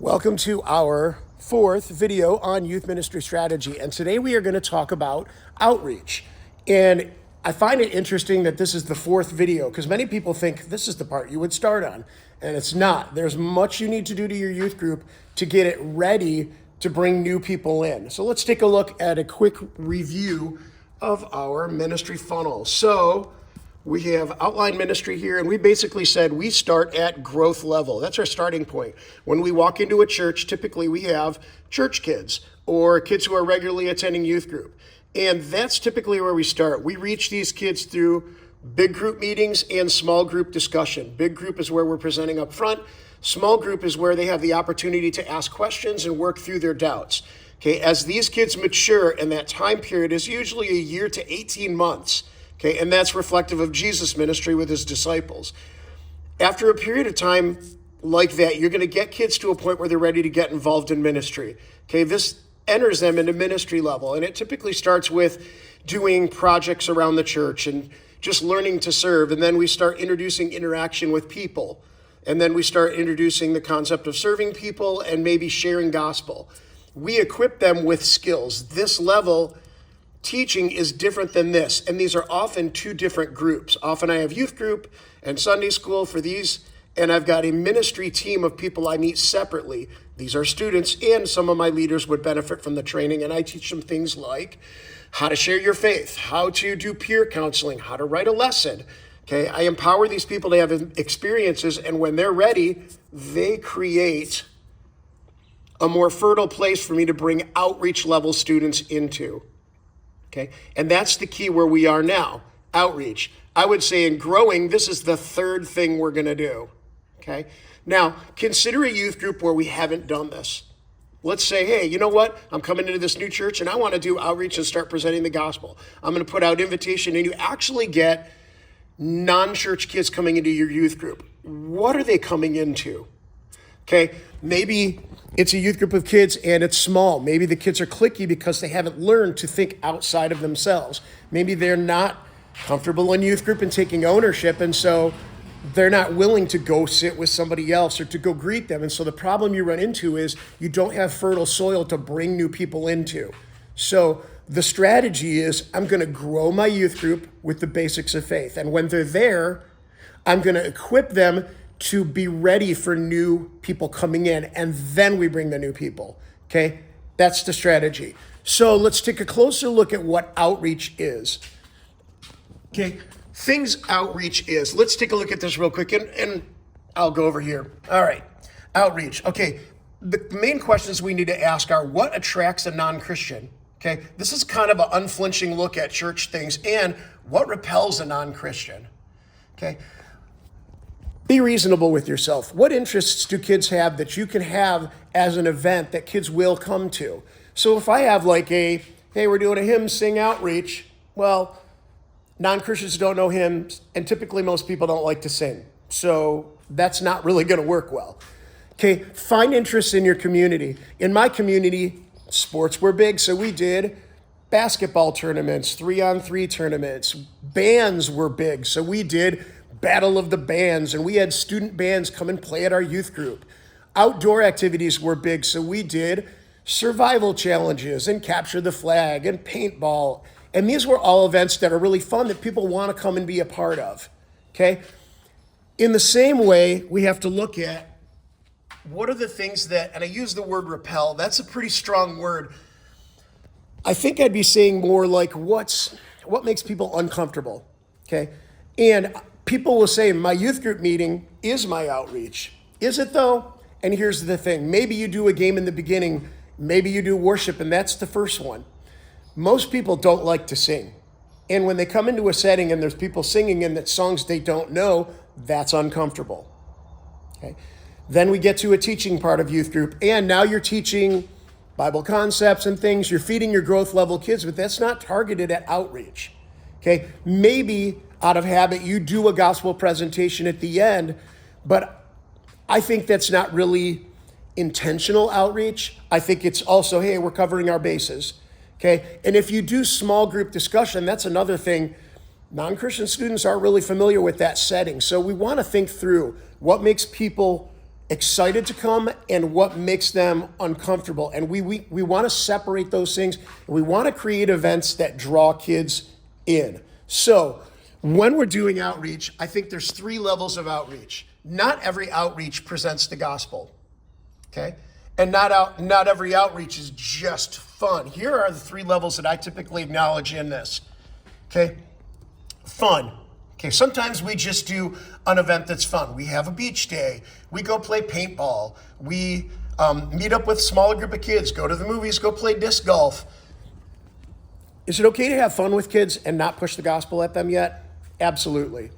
Welcome to our fourth video on youth ministry strategy. And today we are going to talk about outreach. And I find it interesting that this is the fourth video because many people think this is the part you would start on. And it's not. There's much you need to do to your youth group to get it ready to bring new people in. So let's take a look at a quick review of our ministry funnel. So we have outline ministry here, and we basically said we start at growth level. That's our starting point. When we walk into a church, typically we have church kids or kids who are regularly attending youth group. And that's typically where we start. We reach these kids through big group meetings and small group discussion. Big group is where we're presenting up front. Small group is where they have the opportunity to ask questions and work through their doubts. Okay, as these kids mature, and that time period is usually a year to 18 months. Okay, and that's reflective of Jesus' ministry with his disciples. After a period of time like that, you're going to get kids to a point where they're ready to get involved in ministry. Okay, this enters them into ministry level, and it typically starts with doing projects around the church and just learning to serve. And then we start introducing interaction with people. And then we start introducing the concept of serving people and maybe sharing gospel. We equip them with skills. This level teaching is different than this, and these are often two different groups. Often I have youth group and Sunday school for these, and I've got a ministry team of people I meet separately. These are students, and some of my leaders would benefit from the training, and I teach them things like how to share your faith, how to do peer counseling, how to write a lesson. Okay, I empower these people to have experiences, and when they're ready, they create a more fertile place for me to bring outreach level students into. Okay, and that's the key where we are now, outreach. I would say in growing, this is the third thing we're going to do. Okay, now consider a youth group where we haven't done this. Let's say, hey, you know what? I'm coming into this new church and I want to do outreach and start presenting the gospel. I'm going to put out invitation, and you actually get non-church kids coming into your youth group. What are they coming into? Okay, maybe it's a youth group of kids and it's small. Maybe the kids are cliquey because they haven't learned to think outside of themselves. Maybe they're not comfortable in youth group and taking ownership, and so they're not willing to go sit with somebody else or to go greet them. And so the problem you run into is you don't have fertile soil to bring new people into. So the strategy is I'm going to grow my youth group with the basics of faith. And when they're there, I'm going to equip them to be ready for new people coming in, and then we bring the new people, okay? That's the strategy. So let's take a closer look at what outreach is. Okay, things outreach is. Let's take a look at this real quick, and I'll go over here. All right, outreach. Okay, the main questions we need to ask are, what attracts a non-Christian? Okay, this is kind of an unflinching look at church things, and what repels a non-Christian? Okay. Be reasonable with yourself. What interests do kids have that you can have as an event that kids will come to? So if I have like hey, we're doing a hymn sing outreach, well, non-Christians don't know hymns, and typically most people don't like to sing. So that's not really going to work well. Okay, find interest in your community. In my community, sports were big, so we did basketball tournaments, 3-on-3 tournaments. Bands were big, so we did Battle of the Bands, and we had student bands come and play at our youth group. Outdoor activities were big, so we did survival challenges and capture the flag and paintball. And these were all events that are really fun that people want to come and be a part of, okay? In the same way, we have to look at what are the things that, and I use the word repel, that's a pretty strong word. I think I'd be saying more like what makes people uncomfortable, okay? And people will say, my youth group meeting is my outreach. Is it though? And here's the thing. Maybe you do a game in the beginning. Maybe you do worship, and that's the first one. Most people don't like to sing. And when they come into a setting and there's people singing in that songs they don't know, that's uncomfortable. Okay. Then we get to a teaching part of youth group, and now you're teaching Bible concepts and things. You're feeding your growth level kids, but that's not targeted at outreach. Okay. Maybe out of habit, you do a gospel presentation at the end, but I think that's not really intentional outreach. I think it's also, hey, we're covering our bases, okay? And if you do small group discussion, that's another thing. Non-Christian students aren't really familiar with that setting. So we want to think through what makes people excited to come and what makes them uncomfortable. And we want to separate those things. And we want to create events that draw kids in. So when we're doing outreach, I think there's 3 levels of outreach. Not every outreach presents the gospel, okay? And not every outreach is just fun. Here are the 3 levels that I typically acknowledge in this, okay? Fun. Okay, sometimes we just do an event that's fun. We have a beach day. We go play paintball. We meet up with a smaller group of kids, go to the movies, go play disc golf. Is it okay to have fun with kids and not push the gospel at them yet? Absolutely.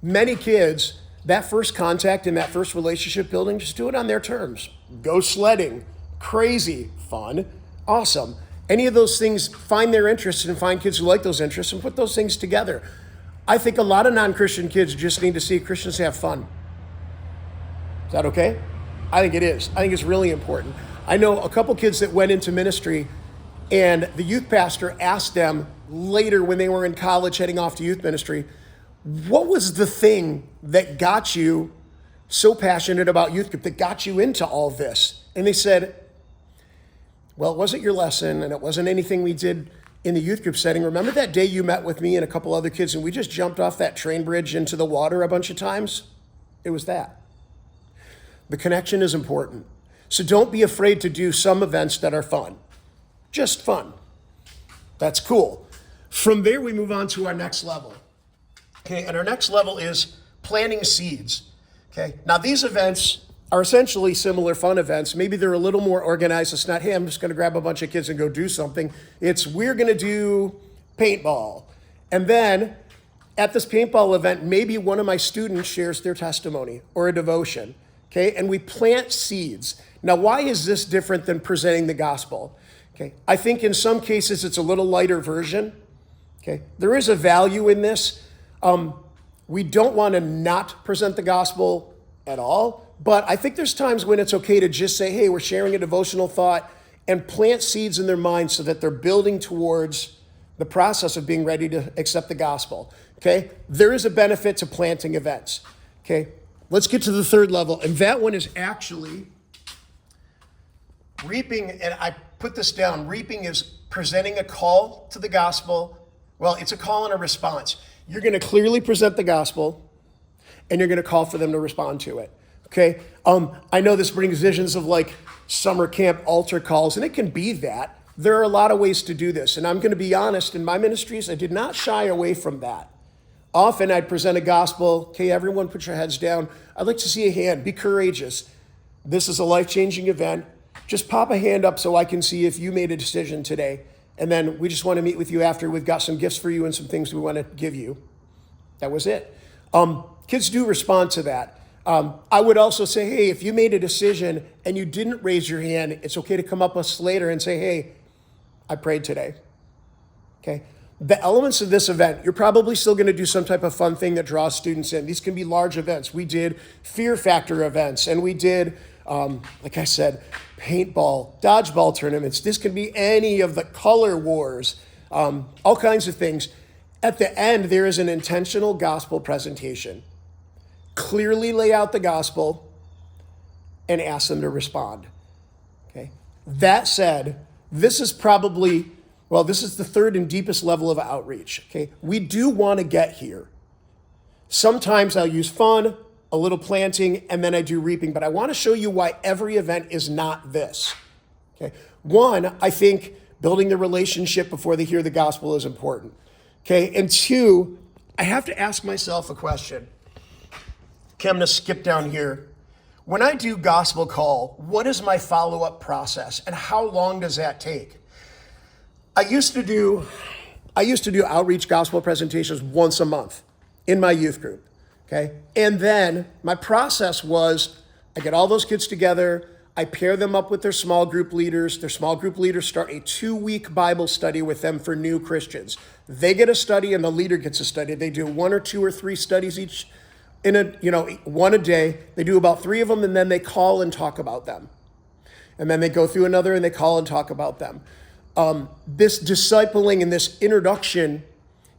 Many kids, that first contact and that first relationship building, just do it on their terms. Go sledding, crazy, fun, awesome. Any of those things, find their interests and find kids who like those interests and put those things together. I think a lot of non-Christian kids just need to see Christians have fun. Is that okay? I think it is. I think it's really important. I know a couple kids that went into ministry, and the youth pastor asked them later when they were in college heading off to youth ministry, what was the thing that got you so passionate about youth group, that got you into all this? And they said, well, it wasn't your lesson, and it wasn't anything we did in the youth group setting. Remember that day you met with me and a couple other kids and we just jumped off that train bridge into the water a bunch of times? It was that. The connection is important. So don't be afraid to do some events that are fun. Just fun. That's cool. From there, we move on to our next level. Okay, and our next level is planting seeds. Okay, now these events are essentially similar fun events. Maybe they're a little more organized. It's not, hey, I'm just going to grab a bunch of kids and go do something. It's, we're going to do paintball. And then at this paintball event, maybe one of my students shares their testimony or a devotion. Okay, and we plant seeds. Now, why is this different than presenting the gospel? Okay, I think in some cases it's a little lighter version. Okay, there is a value in this. We don't want to not present the gospel at all. But I think there's times when it's okay to just say, hey, we're sharing a devotional thought, and plant seeds in their minds so that they're building towards the process of being ready to accept the gospel. Okay? There is a benefit to planting events. Okay? Let's get to the 3rd level. And that one is actually reaping. And I put this down. Reaping is presenting a call to the gospel. Well, it's a call and a response. You're going to clearly present the gospel, and you're going to call for them to respond to it. Okay, I know this brings visions of like summer camp altar calls, and it can be that. There are a lot of ways to do this, and I'm going to be honest, in my ministries, I did not shy away from that. Often I'd present a gospel, okay, everyone put your heads down. I'd like to see a hand, be courageous. This is a life-changing event. Just pop a hand up so I can see if you made a decision today. And then we just want to meet with you after. We've got some gifts for you and some things we want to give you. That was it. Kids do respond to that. I would also say, hey, if you made a decision and you didn't raise your hand, it's okay to come up with us later and say, hey, I prayed today. Okay. The elements of this event, you're probably still going to do some type of fun thing that draws students in. These can be large events. We did fear factor events, and we did, like I said, paintball, dodgeball tournaments. This can be any of the color wars, all kinds of things. At the end, there is an intentional gospel presentation. Clearly lay out the gospel and ask them to respond. Okay. That said, this is probably, well, this is the 3rd and deepest level of outreach. Okay. We do want to get here. Sometimes I'll use fun, a little planting, and then I do reaping, but I want to show you why every event is not this. Okay. 1, I think building the relationship before they hear the gospel is important. Okay. And 2, I have to ask myself a question. Okay, I'm going to skip down here. When I do gospel call, what is my follow-up process and how long does that take? I used to do outreach gospel presentations once a month in my youth group, okay? And then my process was I get all those kids together, I pair them up with their small group leaders. Their small group leaders start a 2-week Bible study with them for new Christians. They get a study and the leader gets a study. They do 1 or 2 or 3 studies each one a day. They do about 3 of them, and then they call and talk about them. And then they go through another and they call and talk about them. This discipling and this introduction,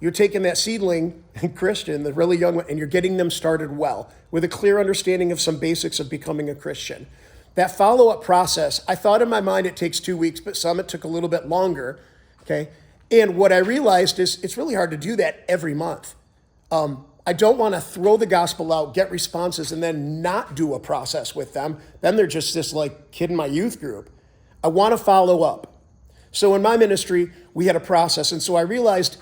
you're taking that seedling Christian, the really young one, and you're getting them started well with a clear understanding of some basics of becoming a Christian. That follow-up process, I thought in my mind it takes 2 weeks, but some it took a little bit longer, okay? And what I realized is it's really hard to do that every month. I don't want to throw the gospel out, get responses, and then not do a process with them. Then they're just this like kid in my youth group. I want to follow up. So in my ministry, we had a process. And so I realized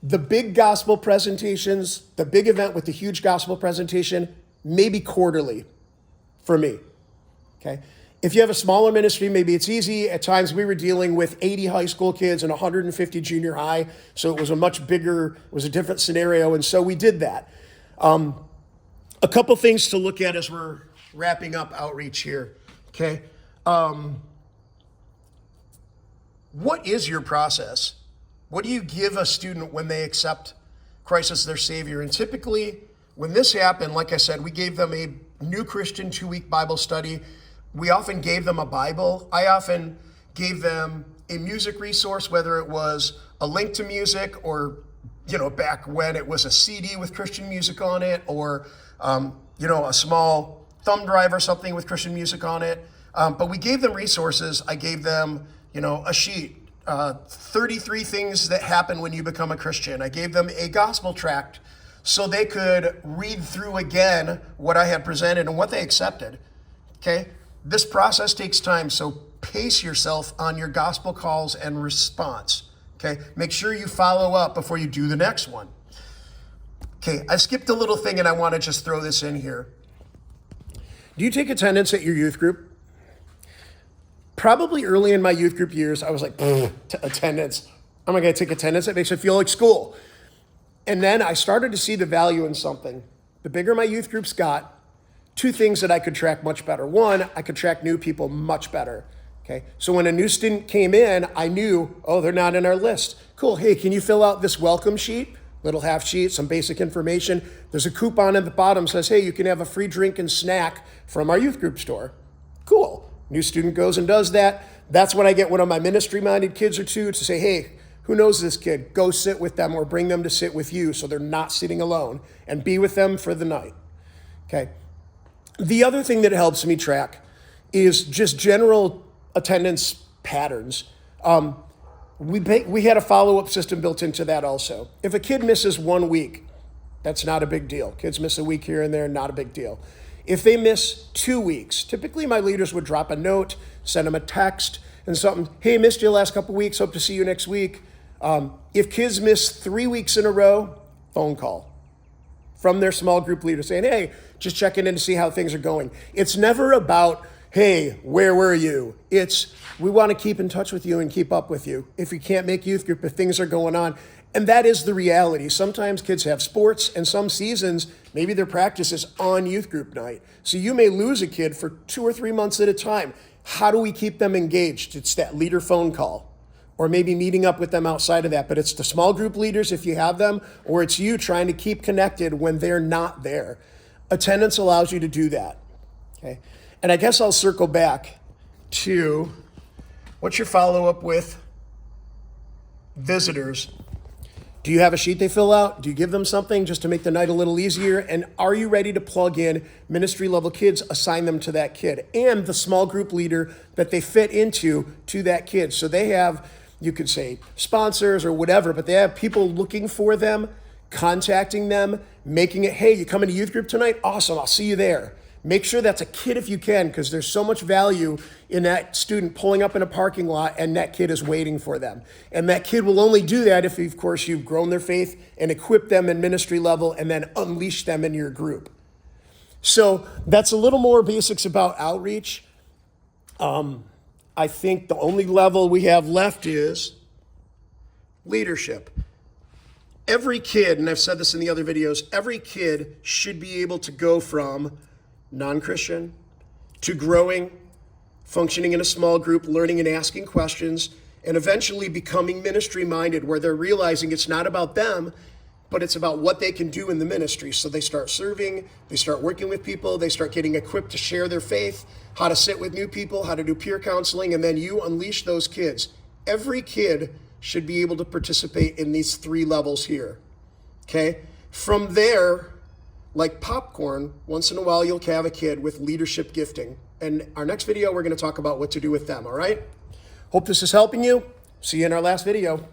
the big gospel presentations, the big event with the huge gospel presentation, maybe quarterly for me, okay? If you have a smaller ministry, maybe it's easy. At times we were dealing with 80 high school kids and 150 junior high. So it was a much bigger, it was a different scenario. And so we did that. A couple things to look at as we're wrapping up outreach here, okay? What is your process? What do you give a student when they accept Christ as their Savior? And typically, when this happened, like I said, we gave them a new Christian 2-week Bible study. We often gave them a Bible. I often gave them a music resource, whether it was a link to music or, back when it was a CD with Christian music on it, or, a small thumb drive or something with Christian music on it. But we gave them resources. I gave them, a sheet, 33 things that happen when you become a Christian. I gave them a gospel tract so they could read through again what I had presented and what they accepted, okay? This process takes time, so pace yourself on your gospel calls and response, okay? Make sure you follow up before you do the next one. Okay, I skipped a little thing and I want to just throw this in here. Do you take attendance at your youth group? Probably early in my youth group years, I was like, attendance. I'm not going to take attendance. It makes it feel like school. And then I started to see the value in something. The bigger my youth groups got, 2 things that I could track much better. 1, I could track new people much better, okay? So when a new student came in, I knew, they're not in our list. Cool, hey, can you fill out this welcome sheet? Little half sheet, some basic information. There's a coupon at the bottom that says, hey, you can have a free drink and snack from our youth group store. Cool, new student goes and does that. That's when I get one of my ministry-minded kids or 2 to say, hey, who knows this kid? Go sit with them or bring them to sit with you so they're not sitting alone, and be with them for the night, okay? The other thing that helps me track is just general attendance patterns. We had a follow-up system built into that also. If a kid misses 1 week, that's not a big deal. Kids miss a week here and there, not a big deal. If they miss 2 weeks, typically my leaders would drop a note, send them a text and something, hey, missed you the last couple weeks, hope to see you next week. If kids miss 3 weeks in a row, phone call from their small group leader saying, hey, just checking in to see how things are going. It's never about, hey, where were you? It's, we want to keep in touch with you and keep up with you. If you can't make youth group, if things are going on. And that is the reality. Sometimes kids have sports, and some seasons, maybe their practice is on youth group night. So you may lose a kid for 2 or 3 months at a time. How do we keep them engaged? It's that leader phone call, or maybe meeting up with them outside of that. But it's the small group leaders, if you have them, or it's you trying to keep connected when they're not there. Attendance allows you to do that, okay? And I guess I'll circle back to what's your follow-up with visitors? Do you have a sheet they fill out? Do you give them something just to make the night a little easier? And are you ready to plug in ministry level kids, assign them to that kid, and the small group leader that they fit into to that kid? So they have, you could say sponsors or whatever, but they have people looking for them, contacting them, making it, hey, you coming to youth group tonight? Awesome, I'll see you there. Make sure that's a kid if you can, because there's so much value in that student pulling up in a parking lot and that kid is waiting for them. And that kid will only do that if, of course, you've grown their faith and equipped them in ministry level and then unleash them in your group. So that's a little more basics about outreach. I think the only level we have left is leadership. Every kid, and I've said this in the other videos, every kid should be able to go from non-Christian to growing, functioning in a small group, learning and asking questions, and eventually becoming ministry-minded, where they're realizing it's not about them, but it's about what they can do in the ministry. So they start serving, they start working with people, they start getting equipped to share their faith, how to sit with new people, how to do peer counseling, and then you unleash those kids. Every kid should be able to participate in these 3 levels here. Okay? From there, like popcorn, once in a while you'll have a kid with leadership gifting. And our next video, we're going to talk about what to do with them, all right? Hope this is helping you. See you in our last video.